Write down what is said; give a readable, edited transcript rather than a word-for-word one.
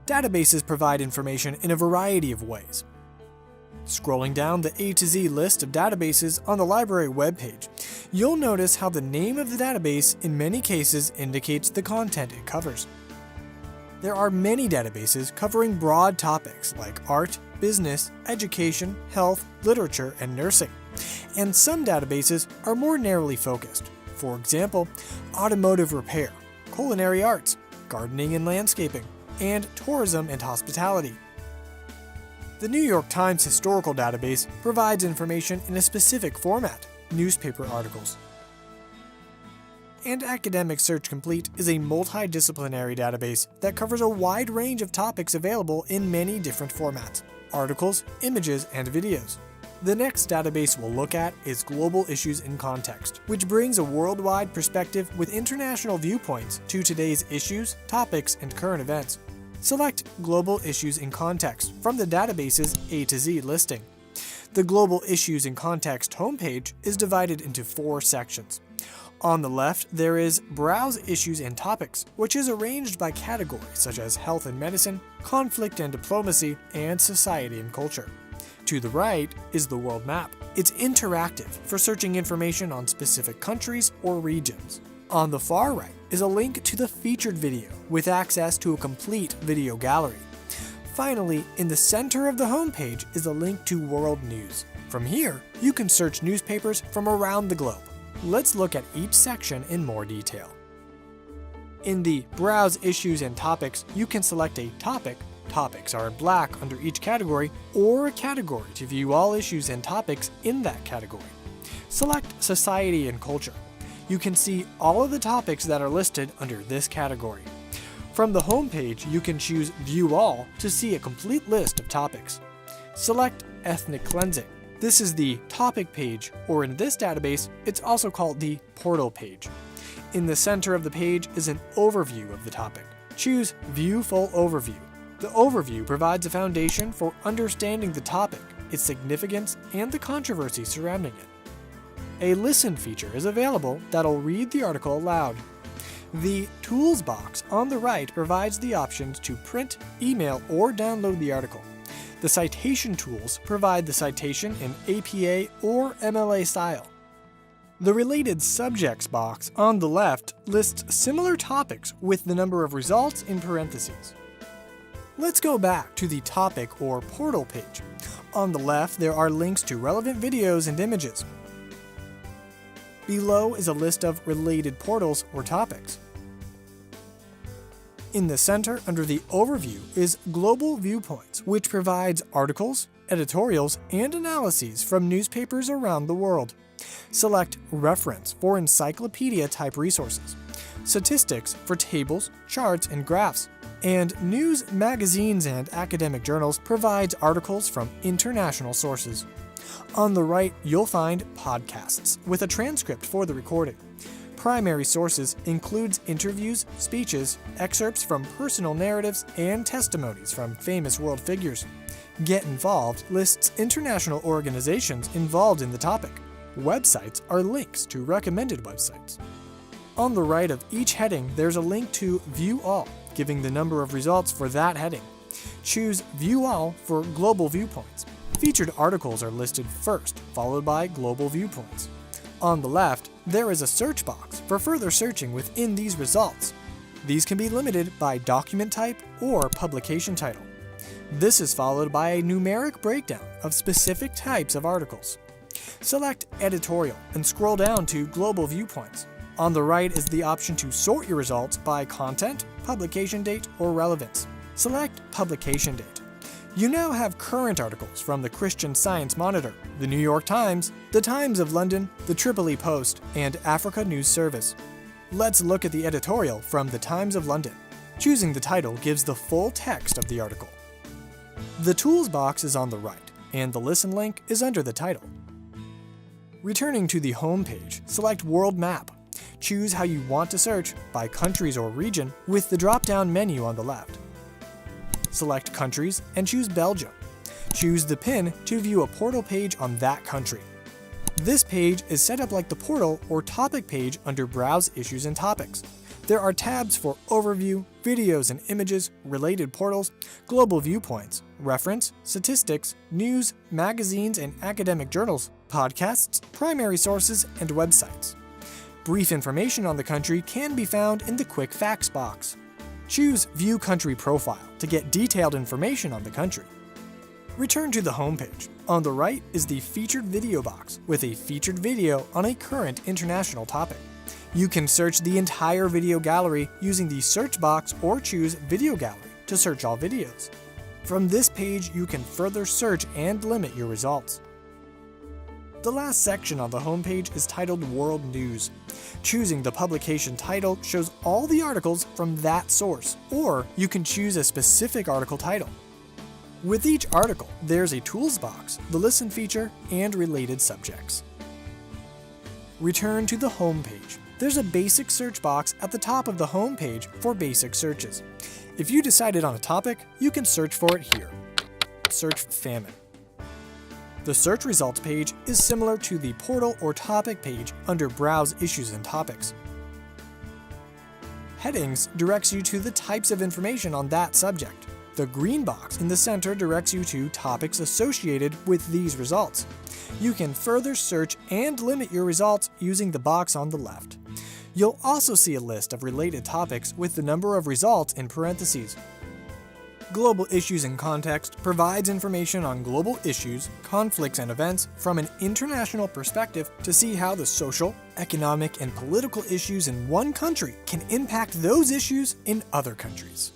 Databases provide information in a variety of ways. Scrolling down the A to Z list of databases on the library webpage, you'll notice how the name of the database in many cases indicates the content it covers. There are many databases covering broad topics like art, business, education, health, literature, and nursing. And some databases are more narrowly focused. For example, automotive repair, culinary arts, gardening and landscaping, and tourism and hospitality. The New York Times Historical Database provides information in a specific format, newspaper articles. And Academic Search Complete is a multidisciplinary database that covers a wide range of topics available in many different formats, articles, images, and videos. The next database we'll look at is Global Issues in Context, which brings a worldwide perspective with international viewpoints to today's issues, topics, and current events. Select Global Issues in Context from the database's A to Z listing. The Global Issues in Context homepage is divided into 4 sections. On the left, there is Browse Issues and Topics, which is arranged by categories such as health and medicine, conflict and diplomacy, and society and culture. To the right is the World Map. It's interactive for searching information on specific countries or regions. On the far right is a link to the featured video with access to a complete video gallery. Finally, in the center of the homepage is a link to World News. From here, you can search newspapers from around the globe. Let's look at each section in more detail. In the Browse Issues and Topics, you can select a topic. Topics are in black under each category, or a category to view all issues and topics in that category. Select Society and Culture. You can see all of the topics that are listed under this category. From the home page, you can choose View All to see a complete list of topics. Select Ethnic Cleansing. This is the topic page, or in this database, it's also called the portal page. In the center of the page is an overview of the topic. Choose View Full Overview. The overview provides a foundation for understanding the topic, its significance, and the controversy surrounding it. A listen feature is available that'll read the article aloud. The Tools box on the right provides the options to print, email, or download the article. The citation tools provide the citation in APA or MLA style. The Related Subjects box on the left lists similar topics with the number of results in parentheses. Let's go back to the topic or portal page. On the left, there are links to relevant videos and images. Below is a list of related portals or topics. In the center, under the Overview, is Global Viewpoints, which provides articles, editorials, and analyses from newspapers around the world. Select Reference for encyclopedia-type resources, Statistics for tables, charts, and graphs, and News, Magazines, and Academic Journals provides articles from international sources. On the right, you'll find Podcasts with a transcript for the recording. Primary sources includes interviews, speeches, excerpts from personal narratives, and testimonies from famous world figures. Get Involved lists international organizations involved in the topic. Websites are links to recommended websites. On the right of each heading, there's a link to View All, giving the number of results for that heading. Choose View All for Global Viewpoints. Featured articles are listed first, followed by Global Viewpoints. On the left, there is a search box for further searching within these results. These can be limited by document type or publication title. This is followed by a numeric breakdown of specific types of articles. Select Editorial and scroll down to Global Viewpoints. On the right is the option to sort your results by content, publication date, or relevance. Select Publication Date. You now have current articles from the Christian Science Monitor, the New York Times, the Times of London, the Tripoli Post, and Africa News Service. Let's look at the editorial from the Times of London. Choosing the title gives the full text of the article. The Tools box is on the right, and the Listen link is under the title. Returning to the home page, select World Map. Choose how you want to search, by countries or region, with the drop-down menu on the left. Select Countries and choose Belgium. Choose the pin to view a portal page on that country. This page is set up like the portal or topic page under Browse Issues and Topics. There are tabs for Overview, Videos and Images, Related Portals, Global Viewpoints, Reference, Statistics, News, Magazines and Academic Journals, Podcasts, Primary Sources, and Websites. Brief information on the country can be found in the Quick Facts box. Choose View Country Profile to get detailed information on the country. Return to the home page. On the right is the Featured Video box with a featured video on a current international topic. You can search the entire video gallery using the search box or choose Video Gallery to search all videos. From this page, you can further search and limit your results. The last section on the homepage is titled World News. Choosing the publication title shows all the articles from that source, or you can choose a specific article title. With each article, there's a tools box, the listen feature, and related subjects. Return to the home page. There's a basic search box at the top of the home page for basic searches. If you decided on a topic, you can search for it here. Search famine. The search results page is similar to the portal or topic page under Browse Issues and Topics. Headings directs you to the types of information on that subject. The green box in the center directs you to topics associated with these results. You can further search and limit your results using the box on the left. You'll also see a list of related topics with the number of results in parentheses. Global Issues and Context provides information on global issues, conflicts, and events from an international perspective to see how the social, economic, and political issues in one country can impact those issues in other countries.